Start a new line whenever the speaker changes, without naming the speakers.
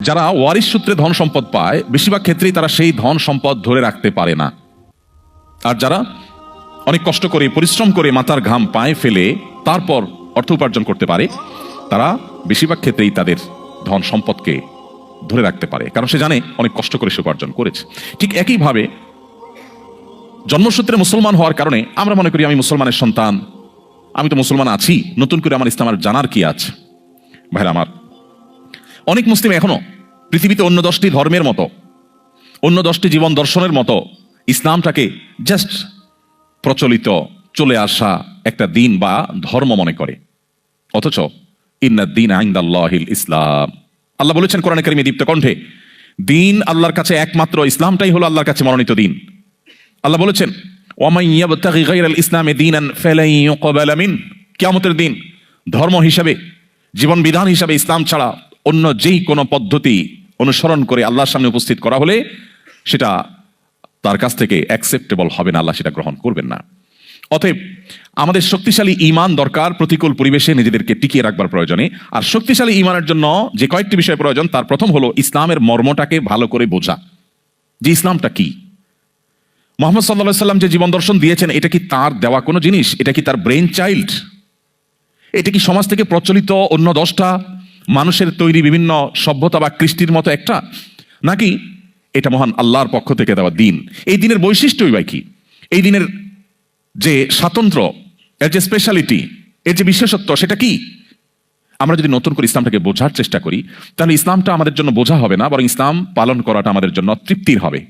যারা ওয়ারিশ সূত্রে ধন সম্পদ পায় বেশিরভাগ ক্ষেত্রেই তারা সেই ধন সম্পদ ধরে রাখতে পারে না। আর যারা অনেক কষ্ট করে পরিশ্রম করে মাথার ঘাম পায়ে ফেলে তারপর অর্থ উপার্জন করতে পারে, তারা বেশিরভাগ ক্ষেত্রেই তাদের ধন সম্পদকে ধরে রাখতে পারে, কারণ সে জানে অনেক কষ্ট করে সে উপার্জন করেছে। ঠিক একইভাবে জন্মসূত্রে মুসলমান হওয়ার কারণে আমরা মনে করি আমি মুসলমানের সন্তান, আমি তো মুসলমান আছি, নতুন করে আমার ইসলাম আর জানার কি আছে। ভাইরা আমার, অনেক মুসলিম এখনো পৃথিবীতে অন্য 10টি ধর্মের মতো, অন্য 10টি জীবন দর্শনের মতো ইসলামটাকে জাস্ট প্রচলিত চলে আসা একটা দিন বা ধর্ম মনে করে। অথচ ইন্নাদ-দীন ইনদাল্লাহিল ইসলাম, আল্লাহ বলেছেন কোরআনে কারিমে দীপ্ত কণ্ঠে, দিন আল্লাহর কাছে একমাত্র ইসলামটাই হলো আল্লাহর কাছে মনোনীত দিন। আল্লাহ বলেছেন ওয়ামান ইয়াবতাগি গায়রাল ইসলামি দীনান ফালান ইউকবালা মিন, কিয়ামতের দিন ধর্ম হিসাবে, জীবন বিধান হিসাবে ইসলাম ছাড়া অন্য যেই কোনো পদ্ধতি অনুসরণ করে আল্লাহর সামনে উপস্থিত করা হলে সেটা তার কাছ থেকে অ্যাকসেপ্টেবল হবে না, আল্লাহ সেটা গ্রহণ করবেন না। অতএব আমাদের শক্তিশালী ঈমান দরকার, প্রতিকূল পরিবেশে নিজেদেরকে টিকিয়ে রাখবার প্রয়োজনে। আর শক্তিশালী ঈমানের জন্য যে কয়েকটি বিষয় প্রয়োজন, তার প্রথম হলো ইসলামের মর্মটাকে ভালো করে বোঝা, যে ইসলামটা কি। মুহাম্মদ সাল্লাল্লাহু আলাইহি সাল্লাম যে জীবন দর্শন দিয়েছেন, এটা কি তার দেওয়া কোনো জিনিস? এটা কি তার ব্রেন চাইল্ড? এটা কি সমাজ থেকে প্রচলিত অন্য 10টা মানুষের তৈরি বিভিন্ন সভ্যতা বা কৃষ্টির মতো একটা, নাকি এটা মহান আল্লাহর পক্ষ থেকে দেওয়া দিন? এই দিনের বৈশিষ্ট্যই বা কি? এই দিনের যে স্বাতন্ত্র্য, এর যে স্পেশালিটি, এর যে বিশেষত্ব, সেটা কি? আমরা যদি নতুন করে ইসলামটাকে বোঝার চেষ্টা করি, তাহলে ইসলামটা আমাদের জন্য বোঝা হবে না, বরং ইসলাম পালন করাটা আমাদের জন্য তৃপ্তির হবে।